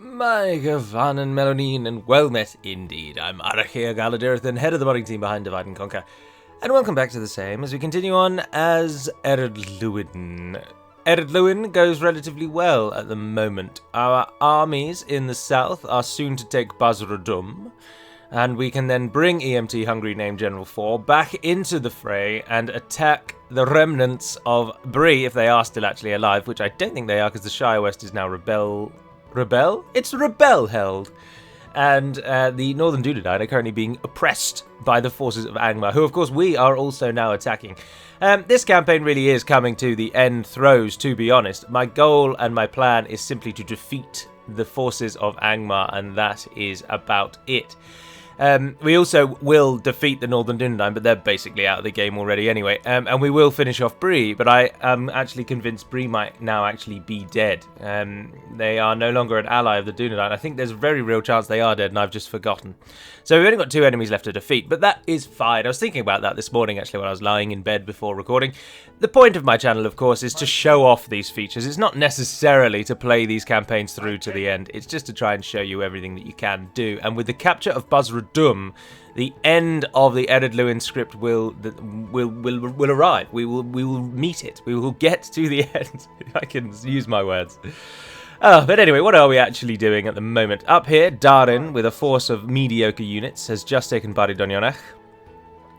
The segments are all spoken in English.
My Gavanen Melonin, and well met indeed. I'm Arachea Galadirthan, head of the modding team behind Divide and Conquer, and welcome back to the same as we continue on as Ered Luin. Ered Luin goes relatively well at the moment. Our armies in the south are soon to take Basradum, and we can then bring EMT Hungry Name General 4 back into the fray and attack the remnants of Bree, if they are still actually alive, which I don't think they are because the Shire West is now Rebel? It's Rebel held. And the Northern Dunedain are currently being oppressed by the forces of Angmar, who of course we are also now attacking. This campaign really is coming to the end throes, to be honest. My goal and my plan is simply to defeat the forces of Angmar, and that is about it. We also will defeat the Northern Dunedain, but they're basically out of the game already anyway. And we will finish off Bree, but I am actually convinced Bree might now actually be dead. They are no longer an ally of the Dunedain. I think there's a very real chance they are dead, and I've just forgotten. So we've only got 2 enemies left to defeat, but that is fine. I was thinking about that this morning, actually, when I was lying in bed before recording. The point of my channel, of course, is to show off these features. It's not necessarily to play these campaigns through to the end. It's just to try and show you everything that you can do. And with the capture of Basradum, the end of the Ered Luin script will arrive. We will meet it. We will get to the end. If I can use my words. But anyway, what are we actually doing at the moment? Up here, Darin, with a force of mediocre units, has just taken Baridonionach.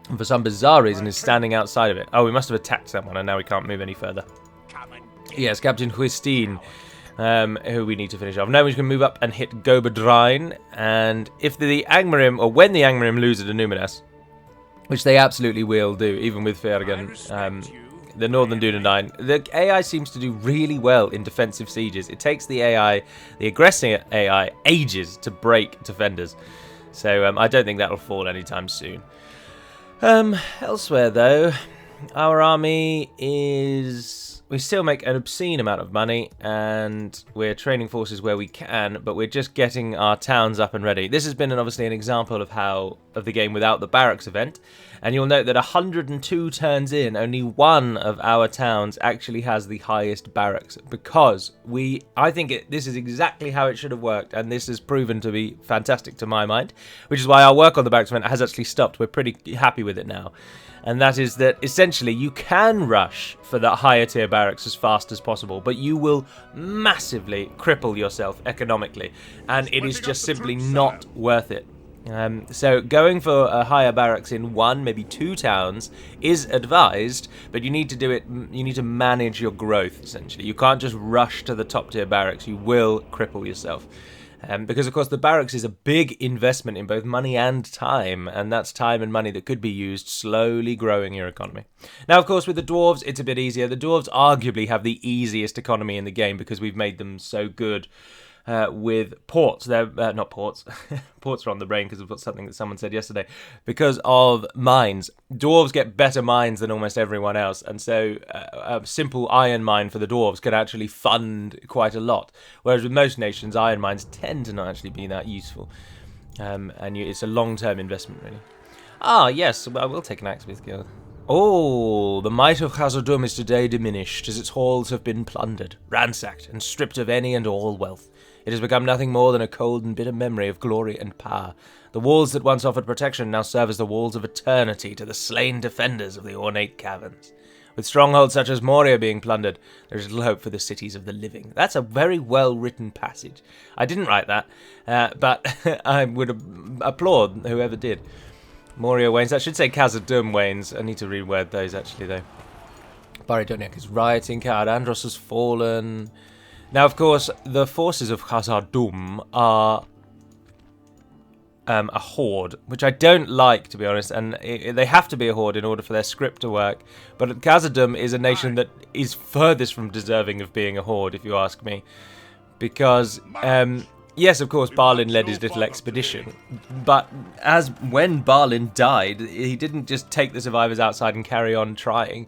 And for some bizarre reason is standing outside of it. Oh, we must have attacked someone and now we can't move any further. Yes, Captain Huistine, who we need to finish off. Now we can move up and hit Gobadrain. And if the Angmarim, or when the Angmarim lose at Numinas, which they absolutely will do, even with Fergan, the Northern Dunedain, the AI seems to do really well in defensive sieges. It takes the AI, the aggressing AI, ages to break defenders. So I don't think that'll fall anytime soon. Elsewhere though, our army is... We still make an obscene amount of money, and we're training forces where we can, but we're just getting our towns up and ready. This has been obviously an example of the game without the barracks event, and you'll note that 102 turns in, only one of our towns actually has the highest barracks, because I think this is exactly how it should have worked, and this has proven to be fantastic to my mind, which is why our work on the barracks event has actually stopped. We're pretty happy with it now. And that is that essentially you can rush for that higher tier barracks as fast as possible, but you will massively cripple yourself economically, and it is just simply not worth it. So going for a higher barracks in 1, maybe 2 towns is advised, but you need to do it, you need to manage your growth essentially. You can't just rush to the top tier barracks, you will cripple yourself. Because, of course, the barracks is a big investment in both money and time, and that's time and money that could be used slowly growing your economy. Now, of course, with the dwarves, it's a bit easier. The dwarves arguably have the easiest economy in the game because we've made them so good with ports. They're not ports. Ports are on the brain because of something that someone said yesterday. Because of mines. Dwarves get better mines than almost everyone else, and so a simple iron mine for the dwarves can actually fund quite a lot. Whereas with most nations, iron mines tend to not actually be that useful. It's a long-term investment, really. Ah, yes, well, we'll take an Axebith Guild. Oh, the might of Khazad-dûm is today diminished, as its halls have been plundered, ransacked, and stripped of any and all wealth. It has become nothing more than a cold and bitter memory of glory and power. The walls that once offered protection now serve as the walls of eternity to the slain defenders of the ornate caverns. With strongholds such as Moria being plundered, there is little hope for the cities of the living. That's a very well-written passage. I didn't write that, but I would applaud whoever did. Moria wanes. That should say Khazad-dûm wanes. I need to reword those, actually, though. Baridoniak is rioting. Caer Andros has fallen. Now, of course, the forces of Khazad-dûm are a horde, which I don't like, to be honest, and they have to be a horde in order for their script to work. But Khazad-dûm is a nation that is furthest from deserving of being a horde, if you ask me. Because... yes, of course, Balin led his little expedition, but when Balin died, he didn't just take the survivors outside and carry on trying.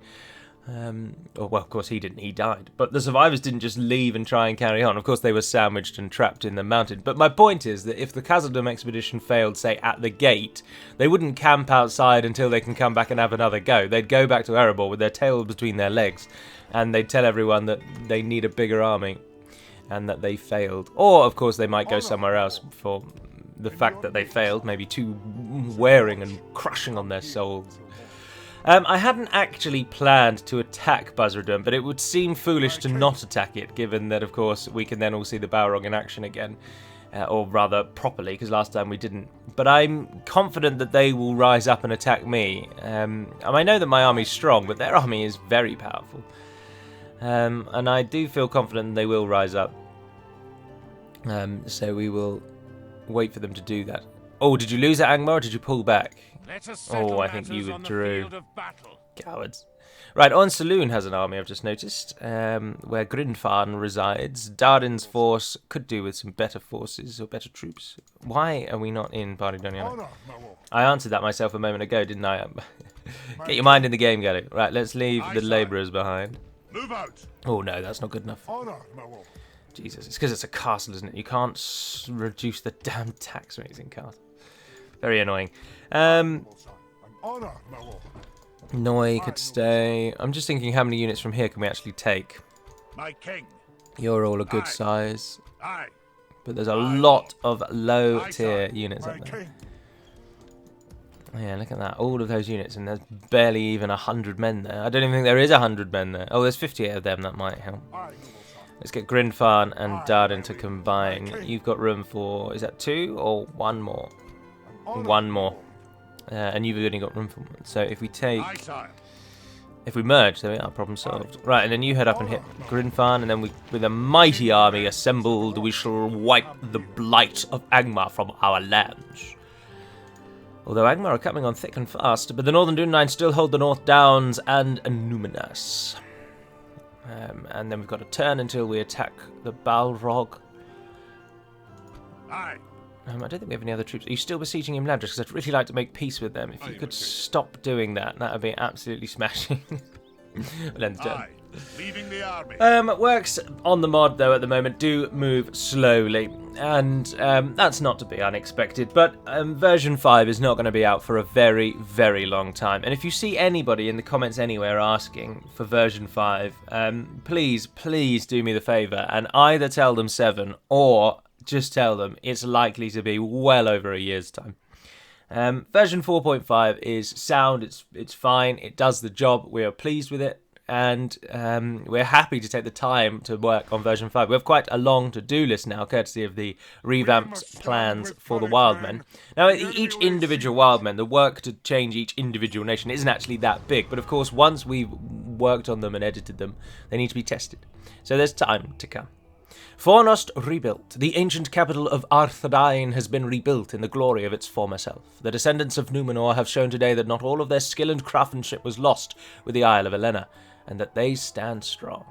Well, of course, he didn't. He died. But the survivors didn't just leave and try and carry on. Of course, they were sandwiched and trapped in the mountain. But my point is that if the Khazad-dûm expedition failed, say, at the gate, they wouldn't camp outside until they can come back and have another go. They'd go back to Erebor with their tail between their legs, and they'd tell everyone that they need a bigger army. and that they failed. Or, of course, they might go somewhere else for the fact that they failed, maybe too wearing and crushing on their souls. I hadn't actually planned to attack Buzzardom, but it would seem foolish to not attack it, given that, of course, we can then all see the Balrog in action again. Or rather, properly, because last time we didn't. But I'm confident that they will rise up and attack me. I know that my army's strong, but their army is very powerful. And I do feel confident they will rise up. So we will wait for them to do that. Oh, did you lose at Angmar, or did you pull back? Oh, I think you withdrew. Cowards. Right, on Saloon has an army, I've just noticed, where Grinfarn resides. Darden's force could do with some better forces or better troops. Why are we not in Baridoniana? I answered that myself a moment ago, didn't I? Get your mind in the game, Gary. Right, let's leave the labourers behind. Move out. Oh no, that's not good enough. Jesus, it's because it's a castle, isn't it? You can't reduce the damn tax rates in castle. Very annoying. Noi could stay. I'm just thinking how many units from here can we actually take? My king. You're all a good size. But there's a lot of low tier units up there. Yeah, look at that. All of those units, and there's barely even 100 men there. I don't even think there is 100 men there. Oh, there's 58 of them. That might help. Let's get Grinfarn and Darden to combine. You've got room for, is that 2 or 1 more? 1 more. And you've only got room for 1. So if we take... If we merge, there we are, problem solved. Right, and then you head up and hit Grinfarn, and then we, with a mighty army assembled, we shall wipe the blight of Angmar from our lands. Although Angmar are coming on thick and fast, but the Northern Dunline still hold the North Downs and Numinas. And then we've got a turn until we attack the Balrog. I don't think we have any other troops. Are you still besieging Imladris? Because I'd really like to make peace with them. If you could stop doing that, that would be absolutely smashing. We'll end the turn. Leaving the army. Works on the mod, though, at the moment do move slowly. And that's not to be unexpected. But version 5 is not going to be out for a very, very long time. And if you see anybody in the comments anywhere asking for version 5, please, please do me the favour and either tell them 7 or just tell them it's likely to be well over a year's time. Version 4.5 is sound, it's fine, it does the job, we are pleased with it, and we're happy to take the time to work on version 5. We have quite a long to-do list now, courtesy of the revamped plans for the Wildmen. Now, each individual Wildmen, the work to change each individual nation isn't actually that big, but of course, once we've worked on them and edited them, they need to be tested. So there's time to come. Fornost rebuilt. The ancient capital of Arthedain has been rebuilt in the glory of its former self. The descendants of Numenor have shown today that not all of their skill and craftsmanship was lost with the Isle of Elena, and that they stand strong.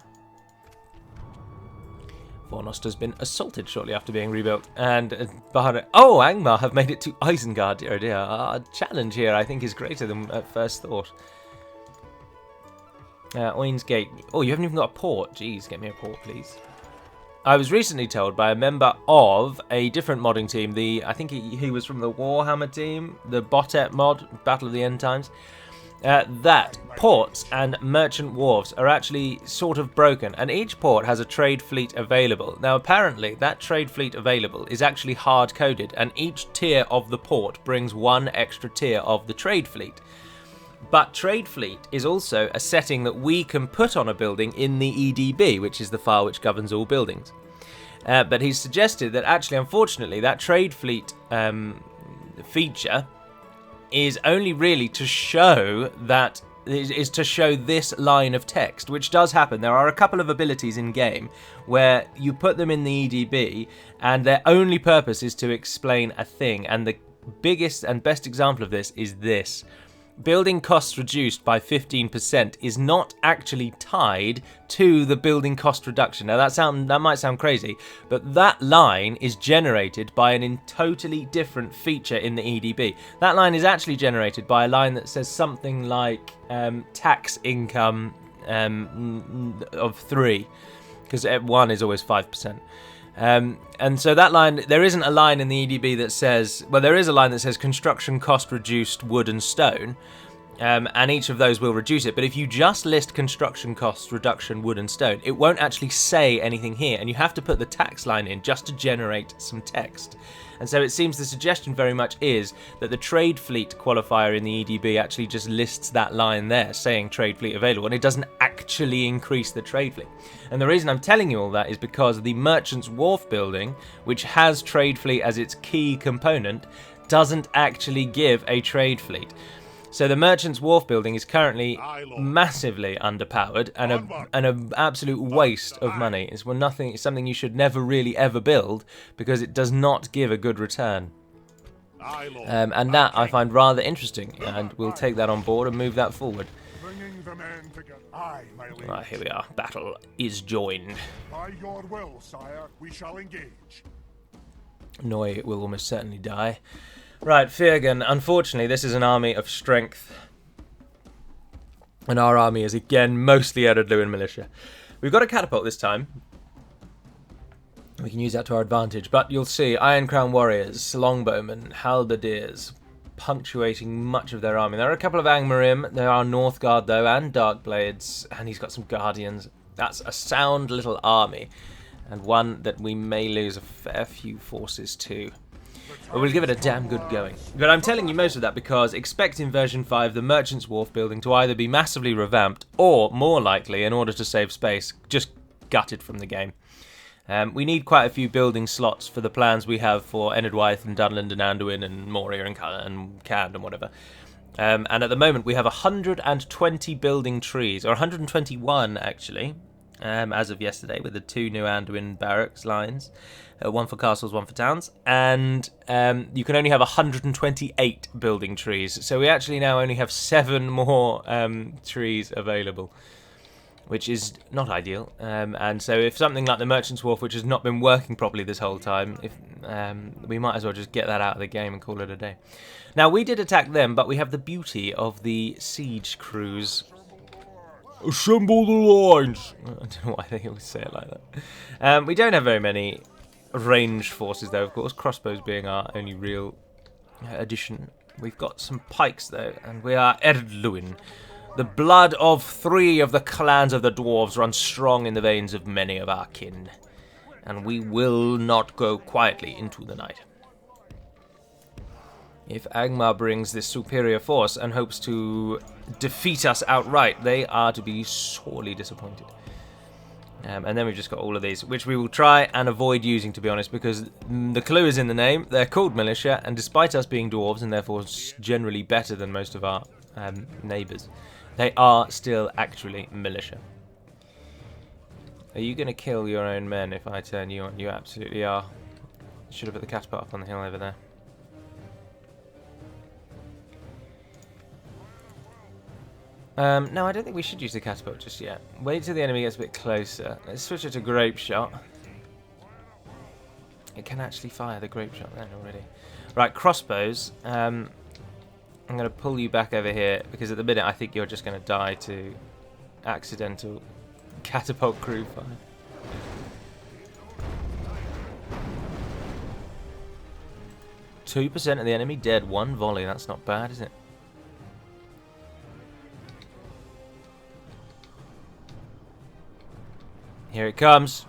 Fornost has been assaulted shortly after being rebuilt, and Angmar have made it to Isengard, dear, dear. Our challenge here, I think, is greater than at first thought. Oin's Gate. Oh, you haven't even got a port. Jeez, get me a port, please. I was recently told by a member of a different modding team, I think he was from the Warhammer team, the Botet mod, Battle of the End Times, that ports and merchant wharves are actually sort of broken, and each port has a trade fleet available. Now, apparently, that trade fleet available is actually hard-coded, and each tier of the port brings 1 extra tier of the trade fleet. But Trade Fleet is also a setting that we can put on a building in the EDB, which is the file which governs all buildings. But he's suggested that actually, unfortunately, that Trade Fleet feature is only really to show that is to show this line of text, which does happen. There are a couple of abilities in game where you put them in the EDB, and their only purpose is to explain a thing. And the biggest and best example of this is this. Building costs reduced by 15% is not actually tied to the building cost reduction. Now that might sound crazy, but that line is generated by a totally different feature in the EDB. That line is actually generated by a line that says something like tax income of 3, because 1 is always 5%. And so that line, there isn't a line in the EDB that says, well, there is a line that says construction cost reduced wood and stone, and each of those will reduce it. But if you just list construction costs, reduction, wood and stone, it won't actually say anything here, and you have to put the tax line in just to generate some text. And so it seems the suggestion very much is that the trade fleet qualifier in the EDB actually just lists that line there saying trade fleet available, and it doesn't actually increase the trade fleet. And the reason I'm telling you all that is because the Merchant's Wharf building, which has trade fleet as its key component, doesn't actually give a trade fleet. So the Merchant's Wharf building is currently massively underpowered and an absolute waste of money. It's something you should never really ever build because it does not give a good return. And that I find rather interesting, and we'll take that on board and move that forward. Right, here we are. Battle is joined. By your will, sire, we shall engage. Noi will almost certainly die. Right, Firgen. Unfortunately, this is an army of strength. And our army is, again, mostly Ered Luin militia. We've got a catapult this time. We can use that to our advantage. But you'll see Iron Crown warriors, longbowmen, halberdiers, punctuating much of their army. There are a couple of Angmarim. There are Northguard, though, and Darkblades. And he's got some Guardians. That's a sound little army. And one that we may lose a fair few forces to. But we'll give it a damn good going. But I'm telling you most of that because expect in version 5 the Merchant's Wharf building to either be massively revamped or, more likely, in order to save space, just gutted from the game. We need quite a few building slots for the plans we have for Enedwaith and Dunland and Anduin and Moria and Cand and whatever. And at the moment we have 120 building trees, or 121 actually, as of yesterday, with the 2 new Anduin barracks lines. One for castles, one for towns, and you can only have 128 building trees, so we actually now only have 7 more trees available, which is not ideal. And so if something like the Merchant's Wharf, which has not been working properly this whole time, we might as well just get that out of the game and call it a day. Now, we did attack them, but we have the beauty of the siege crews. Assemble the lines! I don't know why they always say it like that. We don't have very many range forces, though, of course, crossbows being our only real addition. We've got some pikes, though, and we are Ered Luin. The blood of 3 of the clans of the dwarves runs strong in the veins of many of our kin, and we will not go quietly into the night. If Angmar brings this superior force and hopes to defeat us outright, they are to be sorely disappointed. And then we've just got all of these, which we will try and avoid using, to be honest, because the clue is in the name. They're called militia, and despite us being dwarves and therefore generally better than most of our neighbours, they are still actually militia. Are you going to kill your own men if I turn you on? You absolutely are. Should have put the catapult up on the hill over there. No, I don't think we should use the catapult just yet. Wait till the enemy gets a bit closer. Let's switch it to grape shot. It can actually fire the grape shot then already. Right, crossbows. I'm going to pull you back over here because at the minute I think you're just going to die to accidental catapult crew fire. %2% of the enemy dead. 1 volley. That's not bad, is it? Here it comes.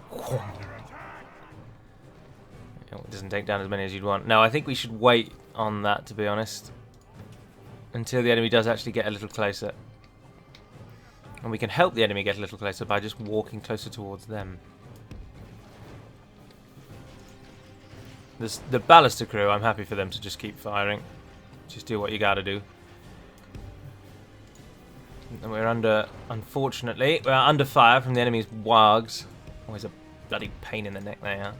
It doesn't take down as many as you'd want. No, I think we should wait on that, to be honest, until the enemy does actually get a little closer. And we can help the enemy get a little closer by just walking closer towards them. The Ballista crew, I'm happy for them to just keep firing. Just do what you gotta do. And we're under, unfortunately, we're under fire from the enemy's wargs. Always a bloody pain in the neck they are.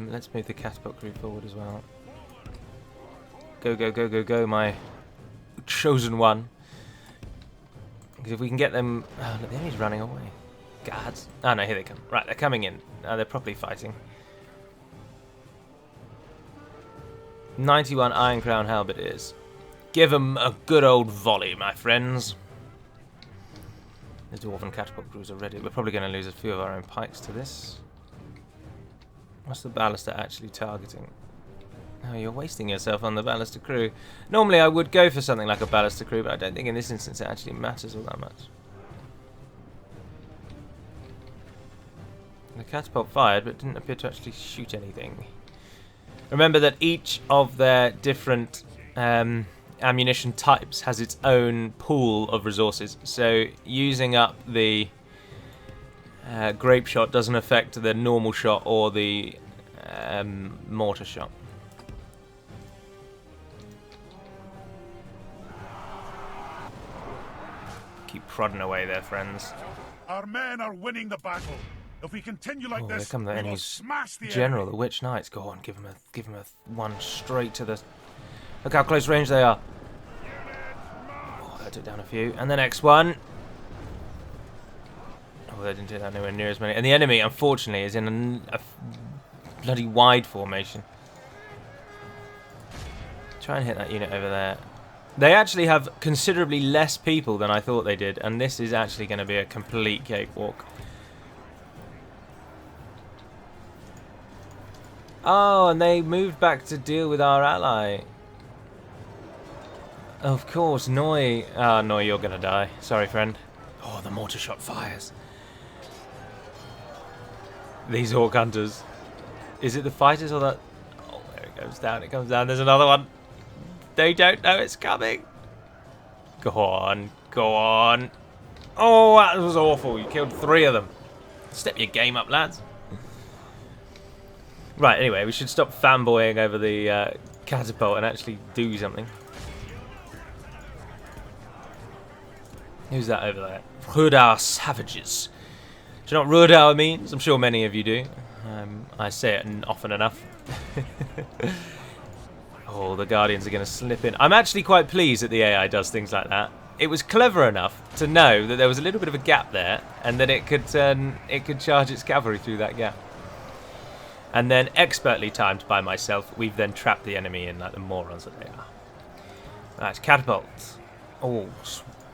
Let's move the catapult crew forward as well. Go, go, go, go, go, my chosen one. Because if we can get them... Oh, look, the enemy's running away. Guards. Oh, no, here they come. Right, they're coming in. They're properly fighting. 91 Iron Crown halberdiers. Give them a good old volley, my friends. The dwarven catapult crews are ready. We're probably going to lose a few of our own pikes to this. What's the ballista actually targeting? Oh, you're wasting yourself on the ballista crew. Normally I would go for something like a ballista crew, but I don't think in this instance it actually matters all that much. The catapult fired, but didn't appear to actually shoot anything. Remember that each of their different ammunition types has its own pool of resources, so using up the grape shot doesn't affect the normal shot or the mortar shot. Keep prodding away there, friends. Our men are winning the battle. If we continue like Here this, come the we will enemy's smash the general, enemy. the Witch Knights. Go on, give him a one straight to the. Look how close range they are. Oh, that took down a few, and the next one. Oh, they didn't take that nowhere near as many. And the enemy, unfortunately, is in a bloody wide formation. Try and hit that unit over there. They actually have considerably less people than I thought they did, and this is actually going to be a complete cakewalk. Oh, and they moved back to deal with our ally. Of course, Noi. Ah, Noi, you're going to die. Sorry, friend. Oh, the mortar shot fires. These Orc Hunters. Is it the fighters or the... Oh, there it goes down. It comes down. There's another one. They don't know it's coming. Go on. Go on. Oh, that was awful. You killed 3 of them. Step your game up, lads. Right, anyway, we should stop fanboying over the catapult and actually do something. Who's that over there? Rudar savages. Do you know what Rudar means? I'm sure many of you do. I say it often enough. Oh, the Guardians are going to slip in. I'm actually quite pleased that the AI does things like that. It was clever enough to know that there was a little bit of a gap there, and that it could charge its cavalry through that gap. And then, expertly timed by myself, we've then trapped the enemy in like the morons that they are. Right, catapults. Oh,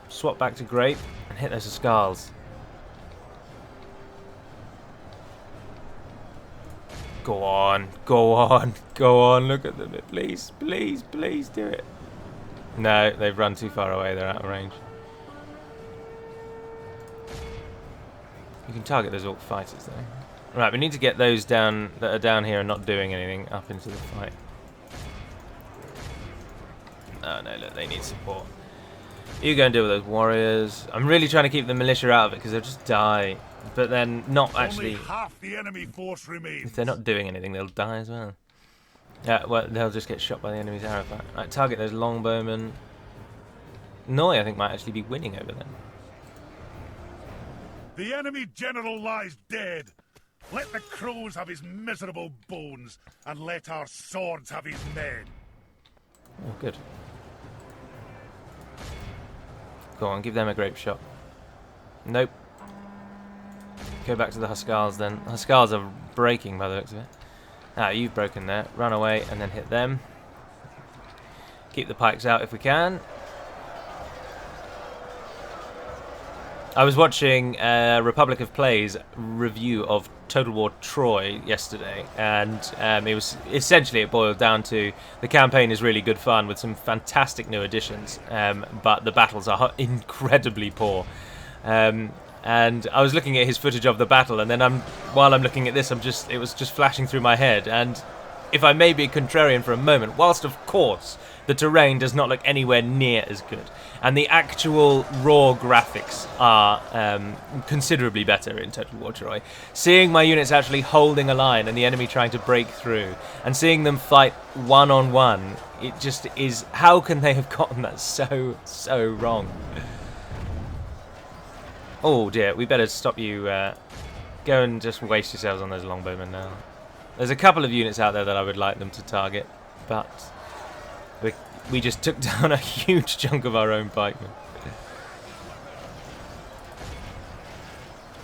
swap back to grape and hit those skulls. Go on, go on, go on, look at them. Please, please, please do it. No, they've run too far away, they're out of range. You can target those Orc fighters though. Right, we need to get those down that are down here and not doing anything up into the fight. Oh no, look, they need support. You go and deal with those warriors. I'm really trying to keep the militia out of it because they'll just die. But then not actually... Only half the enemy force remains. If they're not doing anything, they'll die as well. Yeah, well, they'll just get shot by the enemy's arrow fire. Right, target those longbowmen. Noi, I think, might actually be winning over them. The enemy general lies dead. Let the crows have his miserable bones, and let our swords have his men. Oh, good. Go on, give them a grape shot. Nope. Go back to the Huskars then. Huskars are breaking by the looks of it. Ah, you've broken there. Run away and then hit them. Keep the pikes out if we can. I was watching Republic of Play's review of Total War Troy yesterday, and it was essentially, it boiled down to the campaign is really good fun with some fantastic new additions, but the battles are incredibly poor. And I was looking at his footage of the battle, and then while I'm looking at this, it was just flashing through my head. And if I may be contrarian for a moment, whilst of course the terrain does not look anywhere near as good, and the actual raw graphics are considerably better in Total War Troy, seeing my units actually holding a line and the enemy trying to break through, and seeing them fight one-on-one, it just is... How can they have gotten that so wrong? Oh dear, we better stop you. Go and just waste yourselves on those longbowmen now. There's a couple of units out there that I would like them to target, but we just took down a huge chunk of our own pikemen.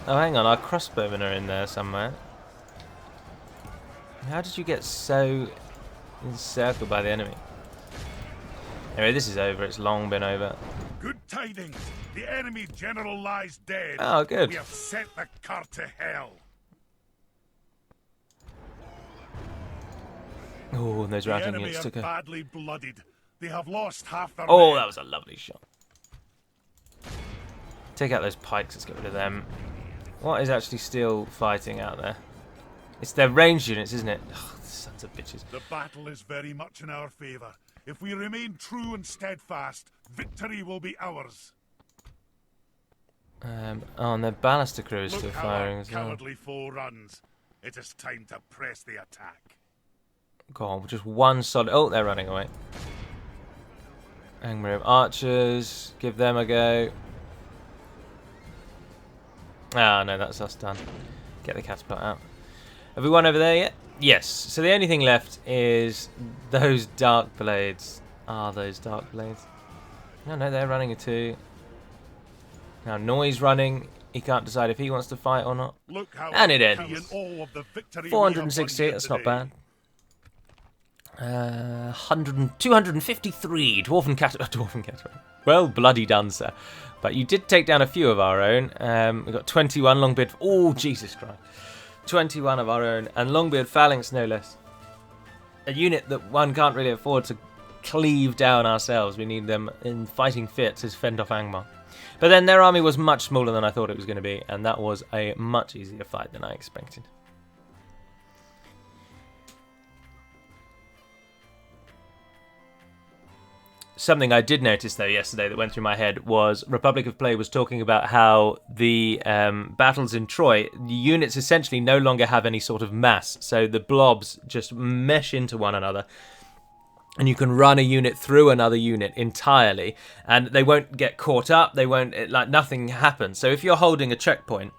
Oh, hang on, our crossbowmen are in there somewhere. How did you get so encircled by the enemy? Anyway, this is over. It's long been over. Good tidings. The enemy general lies dead. Oh, good. We have sent the cart to hell. Oh, and those The rattling enemy units are took a... badly blooded. They have lost half their Oh, men. that was a lovely shot. Take out those pikes, let's get rid of them. What is actually still fighting out there? It's their ranged units, isn't it? Ugh, sons of bitches. The battle is very much in our favour. If we remain true and steadfast, victory will be ours. Oh, and their ballister crew is Look still how firing our as well. cowardly foe runs. It is time to press the attack. Go on, just one solid... Oh, they're running away. Angmarim archers, give them a go. Ah, no, that's us done. Get the catapult out. Have we won over there yet? Yes. So the only thing left is those dark blades. Ah, those dark blades. No, they're running it too. Now Noy's running. He can't decide if he wants to fight or not. Look how And it happy ends. in awe of the victory we have 468, won that's not today. bad. 253 dwarven cattle. Well, bloody done, sir. But you did take down a few of our own. We've got 21 Longbeard. Oh, Jesus Christ. 21 of our own. And Longbeard Phalanx, no less. A unit that one can't really afford to cleave down ourselves. We need them in fighting fit to fend off Angmar. But then their army was much smaller than I thought it was going to be. And that was a much easier fight than I expected. Something I did notice, though, yesterday that went through my head was Republic of Play was talking about how the battles in Troy, the units essentially no longer have any sort of mass. So the blobs just mesh into one another. And you can run a unit through another unit entirely. And they won't get caught up. They won't, like, nothing happens. So if you're holding a checkpoint,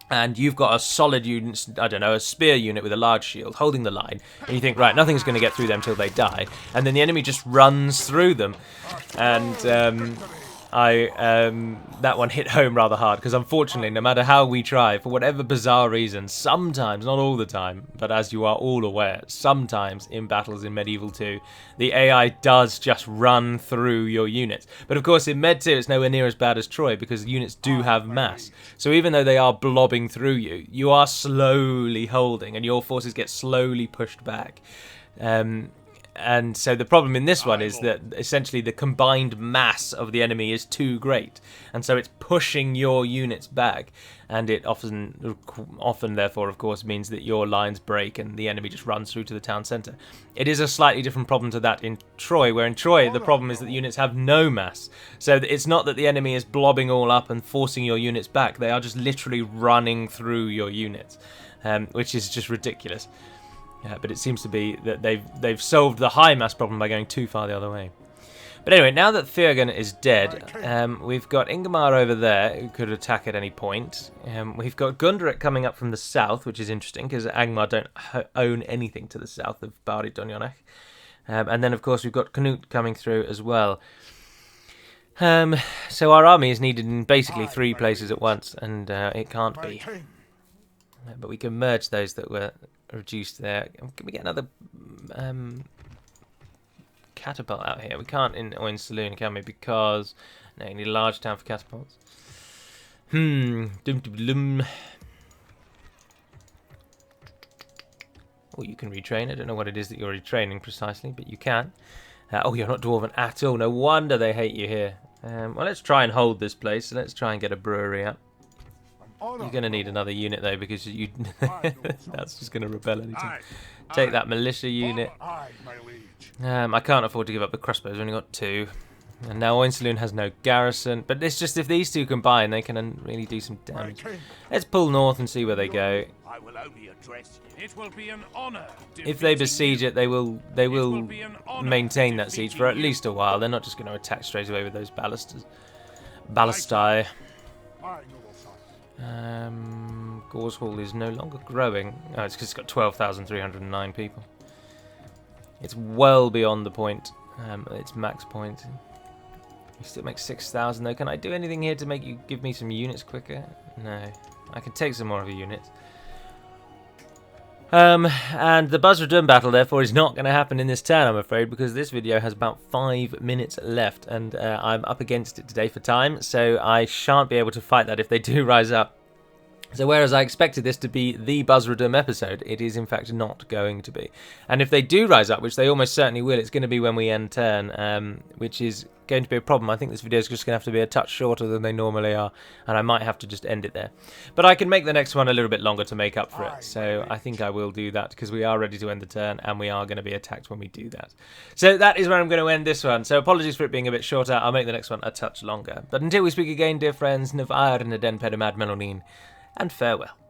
and you've got a solid unit, I don't know, a spear unit with a large shield holding the line, and you think, right, nothing's going to get through them till they die, and then the enemy just runs through them, and that one hit home rather hard, because unfortunately, no matter how we try, for whatever bizarre reason, sometimes, not all the time, but as you are all aware, sometimes in battles in Medieval 2, the AI does just run through your units. But of course, in Med 2, it's nowhere near as bad as Troy, because the units do have mass. So even though they are blobbing through you, you are slowly holding, and your forces get slowly pushed back. And so the problem in this one is that essentially the combined mass of the enemy is too great, and so it's pushing your units back, and it often therefore of course means that your lines break and the enemy just runs through to the town centre. It is a slightly different problem to that in Troy, where in Troy the problem is that the units have no mass, so it's not that the enemy is blobbing all up and forcing your units back, they are just literally running through your units, which is just ridiculous. Yeah, but it seems to be that they've solved the high mass problem by going too far the other way. But anyway, now that Thurgan is dead, we've got Ingmar over there who could attack at any point. We've got Gundrick coming up from the south, which is interesting because Angmar don't own anything to the south of Bari Donionach. And then, of course, we've got Knut coming through as well. So our army is needed in basically 3 places at once, and it can't be. But we can merge those that were reduced there. Can we get another catapult out here? We can't in Saloon, can we? Because no, you need a large town for catapults. Oh, you can retrain. I don't know what it is that you're retraining precisely, but you can. Oh, you're not dwarven at all. No wonder they hate you here. Well, let's try and hold this place. So let's try and get a brewery up. You're going to need another unit, though, because you that's just going to repel anything. Take that militia unit. I can't afford to give up the crossbows. We've only got 2. And now Oinsaloon has no garrison. But it's just if these 2 combine, they can really do some damage. Let's pull north and see where they go. I will only address you. It will be an honor. If they besiege it, they will maintain that siege for at least a while. They're not just going to attack straight away with those ballistas. Ballistae. Gauze Hall is no longer growing. Oh, it's because it's got 12,309 people. It's well beyond the point. Its max point. You still make 6,000 though. Can I do anything here to make you give me some units quicker? No. I can take some more of your units. And the Buzzardun battle, therefore, is not going to happen in this turn, I'm afraid, because this video has about 5 minutes left, and I'm up against it today for time, so I shan't be able to fight that if they do rise up. So whereas I expected this to be the Buzzradum episode, it is in fact not going to be. And if they do rise up, which they almost certainly will, it's going to be when we end turn, which is going to be a problem. I think this video is just going to have to be a touch shorter than they normally are, and I might have to just end it there. But I can make the next one a little bit longer to make up for it, so I think I will do that, because we are ready to end the turn, and we are going to be attacked when we do that. So that is where I'm going to end this one. So apologies for it being a bit shorter. I'll make the next one a touch longer. But until we speak again, dear friends, Navair and Eden Pedamad Melonin, and farewell.